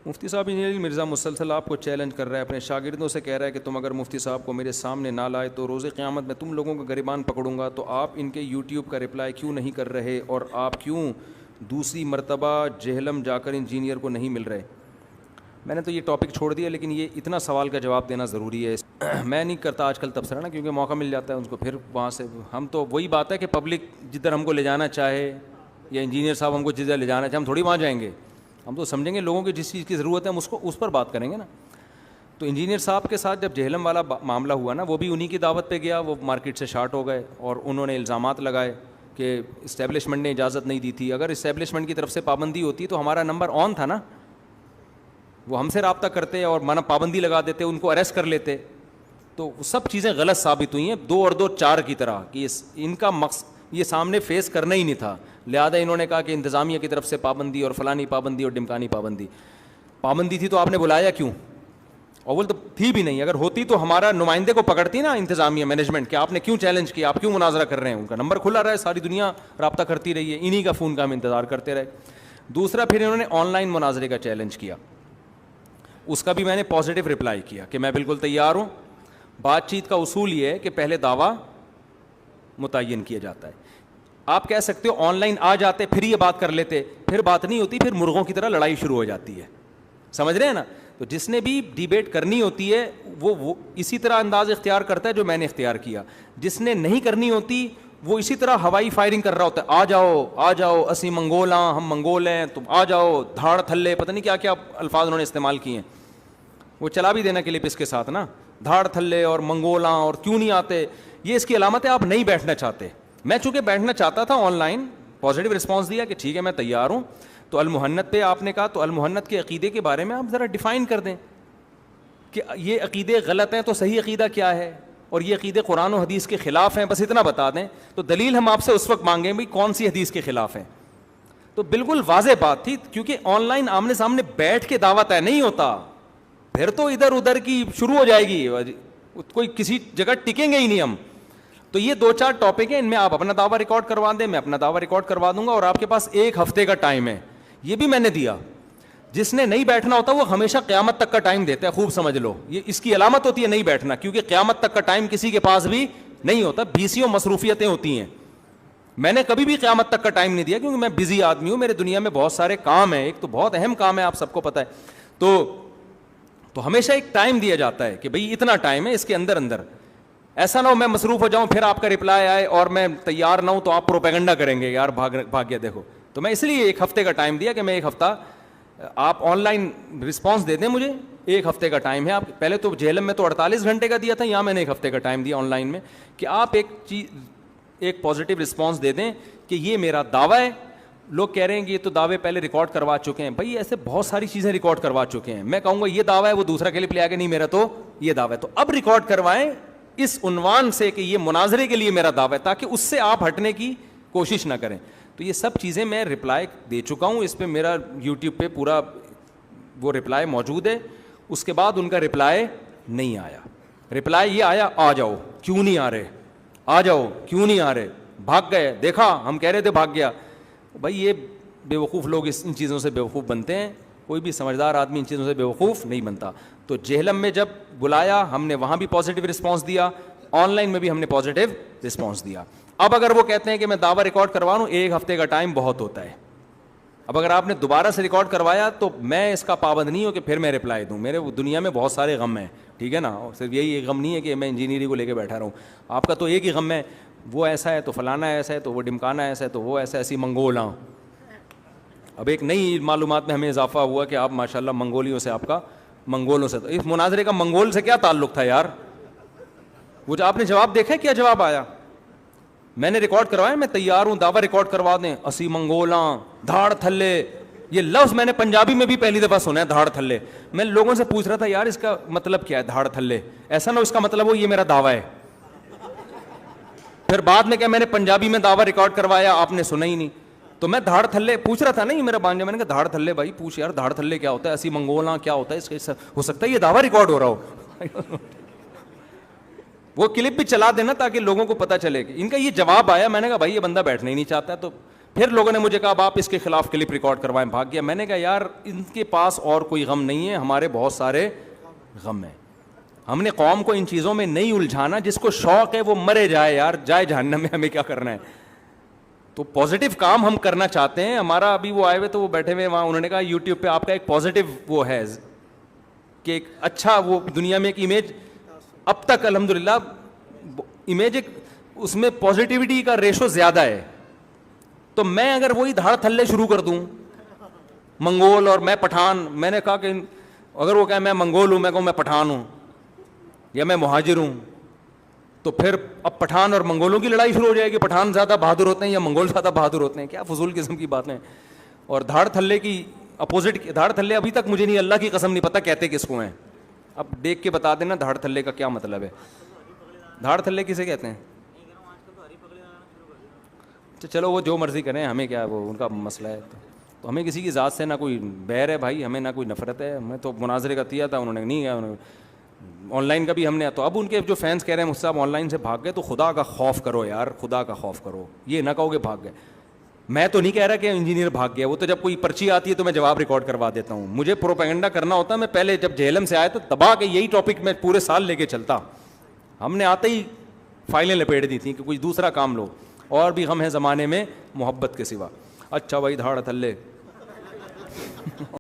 مفتی صاحب انجینئر مرزا مسلسل آپ کو چیلنج کر رہا ہے، اپنے شاگردوں سے کہہ رہا ہے کہ تم اگر مفتی صاحب کو میرے سامنے نہ لائے تو روز قیامت میں تم لوگوں کا گریبان پکڑوں گا. تو آپ ان کے یوٹیوب کا رپلائی کیوں نہیں کر رہے، اور آپ کیوں دوسری مرتبہ جہلم جا کر انجینئر کو نہیں مل رہے؟ میں نے تو یہ ٹاپک چھوڑ دیا، لیکن یہ اتنا سوال کا جواب دینا ضروری ہے. میں نہیں کرتا آج کل تبصرہ نا، کیونکہ موقع مل جاتا ہے ان کو، پھر وہاں سے ہم تو وہی بات ہے کہ پبلک جدھر ہم کو لے جانا چاہے یا انجینئر صاحب ہم کو جدھر لے جانا چاہے ہم تھوڑی وہاں جائیں گے. ہم تو سمجھیں گے لوگوں کی جس چیز کی ضرورت ہے ہم اس پر بات کریں گے نا. تو انجینئر صاحب کے ساتھ جب جہلم والا معاملہ ہوا نا، وہ بھی انہی کی دعوت پہ گیا، وہ مارکیٹ سے شارٹ ہو گئے اور انہوں نے الزامات لگائے کہ اسٹیبلشمنٹ نے اجازت نہیں دی تھی. اگر اسٹیبلشمنٹ کی طرف سے پابندی ہوتی تو ہمارا نمبر آن تھا نا، وہ ہم سے رابطہ کرتے اور مانا پابندی لگا دیتے، ان کو اریسٹ کر لیتے. تو سب چیزیں غلط ثابت ہوئی ہیں 2 اور 2 4 کی طرح، کہ ان کا مقصد یہ سامنے فیس کرنا ہی نہیں تھا. لہٰذا انہوں نے کہا کہ انتظامیہ کی طرف سے پابندی اور فلانی پابندی اور ڈمکانی پابندی. پابندی تھی تو آپ نے بلایا کیوں؟ اول تو تھی بھی نہیں. اگر ہوتی تو ہمارا نمائندے کو پکڑتی نا انتظامیہ مینجمنٹ کہ آپ نے کیوں چیلنج کیا، آپ کیوں مناظرہ کر رہے ہیں. ان کا نمبر کھلا رہا ہے، ساری دنیا رابطہ کرتی رہی ہے، انہی کا فون کا ہم انتظار کرتے رہے. دوسرا پھر انہوں نے آن لائن مناظرے کا چیلنج کیا، اس کا بھی میں نے پازیٹیو رپلائی کیا کہ میں بالکل تیار ہوں. بات چیت کا اصول یہ ہے کہ پہلے دعویٰ متعین کیا جاتا ہے. آپ کہہ سکتے ہو آن لائن آ جاتے پھر یہ بات کر لیتے، پھر بات نہیں ہوتی، پھر مرغوں کی طرح لڑائی شروع ہو جاتی ہے. سمجھ رہے ہیں نا؟ تو جس نے بھی ڈیبیٹ کرنی ہوتی ہے وہ اسی طرح انداز اختیار کرتا ہے جو میں نے اختیار کیا. جس نے نہیں کرنی ہوتی وہ اسی طرح ہوائی فائرنگ کر رہا ہوتا ہے، آ جاؤ اسی منگول ہاں، ہم منگول ہیں، تم آ جاؤ، دھاڑ تھلے، پتہ نہیں کیا کیا الفاظ انہوں نے استعمال کیے ہیں. وہ چلا بھی دینا کلپ اس کے ساتھ نا، دھاڑ تھلے اور منگولاں اور کیوں نہیں آتے. یہ اس کی علامت ہے آپ نہیں بیٹھنا چاہتے. میں چونکہ بیٹھنا چاہتا تھا آن لائن، پازیٹیو رسپانس دیا کہ ٹھیک ہے میں تیار ہوں. تو المحنت پہ آپ نے کہا، تو المحنت کے عقیدے کے بارے میں آپ ذرا ڈیفائن کر دیں کہ یہ عقیدے غلط ہیں تو صحیح عقیدہ کیا ہے، اور یہ عقیدے قرآن و حدیث کے خلاف ہیں، بس اتنا بتا دیں. تو دلیل ہم آپ سے اس وقت مانگیں بھائی کون سی حدیث کے خلاف ہیں. تو بالکل واضح بات تھی، کیونکہ آن لائن آمنے سامنے بیٹھ کے دعوت ہے نہیں ہوتا، پھر تو ادھر ادھر کی شروع ہو جائے گی، کوئی کسی جگہ ٹکیں گے ہی نہیں ہم. تو یہ 2 4 ٹاپک ہیں، ان میں آپ اپنا دعویٰ ریکارڈ کروا دیں، میں اپنا دعویٰ ریکارڈ کروا دوں گا، اور آپ کے پاس 1 ہفتے کا ٹائم ہے. یہ بھی میں نے دیا. جس نے نہیں بیٹھنا ہوتا وہ ہمیشہ قیامت تک کا ٹائم دیتا ہے، خوب سمجھ لو. یہ اس کی علامت ہوتی ہے نہیں بیٹھنا، کیونکہ قیامت تک کا ٹائم کسی کے پاس بھی نہیں ہوتا، بیسیوں مصروفیتیں ہوتی ہیں. میں نے کبھی بھی قیامت تک کا ٹائم نہیں دیا، کیونکہ میں بزی آدمی ہوں، میرے دنیا میں بہت سارے کام ہیں. ایک تو بہت اہم کام ہے، آپ سب کو پتہ ہے. تو ہمیشہ ایک ٹائم دیا جاتا ہے کہ بھئی اتنا ٹائم ہے، اس کے اندر. ایسا نہ ہو میں مصروف ہو جاؤں پھر آپ کا رپلائی آئے اور میں تیار نہ ہوں تو آپ پروپیگنڈا کریں گے یار بھاگ گیا دیکھو. تو میں اس لیے 1 ہفتے کا ٹائم دیا کہ میں 1 ہفتہ آپ آن لائن رسپانس دے دیں مجھے. 1 ہفتے کا ٹائم ہے. آپ پہلے تو جہلم میں تو 48 گھنٹے کا دیا تھا، یہاں میں نے 1 ہفتے کا ٹائم دیا آن لائن میں کہ آپ ایک پازیٹیو رسپانس دے دیں کہ یہ میرا دعویٰ ہے. لوگ کہہ رہے ہیں کہ یہ تو دعوے پہلے ریکارڈ کروا چکے ہیں. بھائی ایسے بہت ساری چیزیں ریکارڈ کروا چکے ہیں. میں کہوں گا یہ دعویٰ ہے، وہ دوسرا کلپ لے آ کے نہیں میرا تو یہ دعویٰ ہے. تو اب ریکارڈ کروائیں اس عنوان سے کہ یہ مناظرے کے لیے میرا دعویٰ ہے، تاکہ اس سے آپ ہٹنے کی کوشش نہ کریں. تو یہ سب چیزیں میں رپلائی دے چکا ہوں. اس پہ میرا یوٹیوب پہ پورا وہ رپلائی موجود ہے. اس کے بعد ان کا رپلائی نہیں آیا. رپلائی یہ آیا آ جاؤ کیوں نہیں آ رہے، آ جاؤ کیوں نہیں آ رہے، بھاگ گئے، دیکھا ہم کہہ رہے تھے بھاگ گیا. بھائی یہ بیوقوف لوگ ان چیزوں سے بیوقوف بنتے ہیں. کوئی بھی سمجھدار آدمی ان چیزوں سے بیوقوف نہیں بنتا. تو جہلم میں جب بلایا ہم نے وہاں بھی پازیٹیو رسپانس دیا، آن لائن میں بھی ہم نے پازیٹیو رسپانس دیا. اب اگر وہ کہتے ہیں کہ میں دعویٰ ریکارڈ کروا لوں، 1 ہفتے کا ٹائم بہت ہوتا ہے. اب اگر آپ نے دوبارہ سے ریکارڈ کروایا تو میں اس کا پابند نہیں ہوں کہ پھر میں رپلائی دوں. میرے دنیا میں بہت سارے غم ہیں، ٹھیک ہے نا. صرف یہی ایک غم نہیں ہے کہ میں انجینئرنگ کو لے کے بیٹھا رہوں. آپ کا تو ایک ہی غم ہے، وہ ایسا ہے تو فلانا ایسا ہے تو وہ ڈمکانا ایسا ہے تو وہ ایسا، ایسی منگول ہاں. اب ایک نئی معلومات میں ہمیں اضافہ ہوا کہ آپ ماشاءاللہ منگولیوں سے، آپ کا منگولوں سے. تو اس مناظرے کا منگول سے کیا تعلق تھا یار؟ وہ جو آپ نے جواب دیکھا کیا جواب آیا؟ میں نے ریکارڈ کروایا، میں تیار ہوں، دعویٰ ریکارڈ کروا دیں. اسی منگولاں، دھاڑ تھلے، یہ لفظ میں نے پنجابی میں بھی پہلی دفعہ سنا ہے، دھاڑ تھلے. میں لوگوں سے پوچھ رہا تھا یار اس کا مطلب کیا ہے دھاڑ تھلے، ایسا نہ اس کا مطلب ہو یہ میرا دعویٰ ہے. پھر بعد میں کیا میں نے پنجابی میں دعویٰ ریکارڈ کروایا، آپ نے سنا ہی نہیں. تو میں دھاڑ تھلے پوچھ رہا تھا نا، یہ میرا بانجا. میں نے کہا دھاڑ تھلے بھائی پوچھ یار، دھاڑ تھلے کیا ہوتا ہے، اسی منگولاں کیا ہوتا ہے، اس کے ہو سکتا ہے یہ دعویٰ ریکارڈ ہو رہا ہو. وہ کلپ بھی چلا دینا تاکہ لوگوں کو پتہ چلے کہ ان کا یہ جواب آیا. میں نے کہا بھائی یہ بندہ بیٹھنا ہی نہیں چاہتا. تو پھر لوگوں نے مجھے کہا اب آپ اس کے خلاف کلپ ریکارڈ کروائیں, بھاگ گیا. میں نے کہا یار ان کے پاس اور کوئی غم نہیں ہے, ہمارے بہت سارے غم ہیں. ہم نے قوم کو ان چیزوں میں نہیں الجھانا, جس کو شوق ہے وہ مرے جائے یار, جائے جہنم میں, ہمیں کیا کرنا ہے. تو پازیٹیو کام ہم کرنا چاہتے ہیں. ہمارا ابھی وہ آئے ہوئے تو وہ بیٹھے ہوئے وہاں, انہوں نے کہا یوٹیوب پہ آپ کا ایک پازیٹیو وہ ہے کہ ایک اچھا وہ دنیا میں ایک امیج اب تک الحمدللہ امیج ایک اس میں پازیٹیوٹی کا ریشو زیادہ ہے. تو میں اگر وہی دھاڑ تھلے شروع کر دوں منگول اور میں پٹھان, میں نے کہا کہ اگر وہ کہے میں منگول ہوں, میں کہوں میں پٹھان ہوں یا میں مہاجر ہوں, تو پھر اب پٹھان اور منگولوں کی لڑائی شروع ہو جائے گی, پٹھان زیادہ بہادر ہوتے ہیں یا منگول زیادہ بہادر ہوتے ہیں. کیا فضول قسم کی باتیں. اور دھاڑ تھلے کی اپوزٹ, دھاڑ تھلے ابھی تک مجھے نہیں, اللہ کی قسم نہیں پتہ کہتے کس کو ہیں. اب دیکھ کے بتا دینا دھاڑ تھلے کا کیا مطلب ہے. دھاڑ تھلے کسے کہتے ہیں؟ چلو وہ جو مرضی کریں, ہمیں کیا, وہ ان کا مسئلہ ہے. تو ہمیں کسی کی ذات سے نہ کوئی بیر ہے بھائی, ہمیں نہ کوئی نفرت ہے. میں تو مناظرے کا کیا تھا, انہوں نے نہیں کیا. آن لائن کا بھی ہم نے, تو اب ان کے جو فینس کہہ رہے ہیں مجھ سے آپ آن لائن سے بھاگ گئے, تو خدا کا خوف کرو یار, خدا کا خوف کرو. یہ نہ کہو کہ بھاگ گئے. میں تو نہیں کہہ رہا کہ انجینئر بھاگ گیا, وہ تو جب کوئی پرچی آتی ہے تو میں جواب ریکارڈ کروا دیتا ہوں. مجھے پروپیگنڈا کرنا ہوتا ہے. میں پہلے جب جہلم سے آیا تو دبا کے یہی ٹاپک میں پورے سال لے کے چلتا. ہم نے آتے ہی فائلیں لپیٹ دی تھیں کہ کوئی دوسرا کام لو. اور بھی غم ہے زمانے میں محبت کے سوا. اچھا بھائی دھاڑ تھلے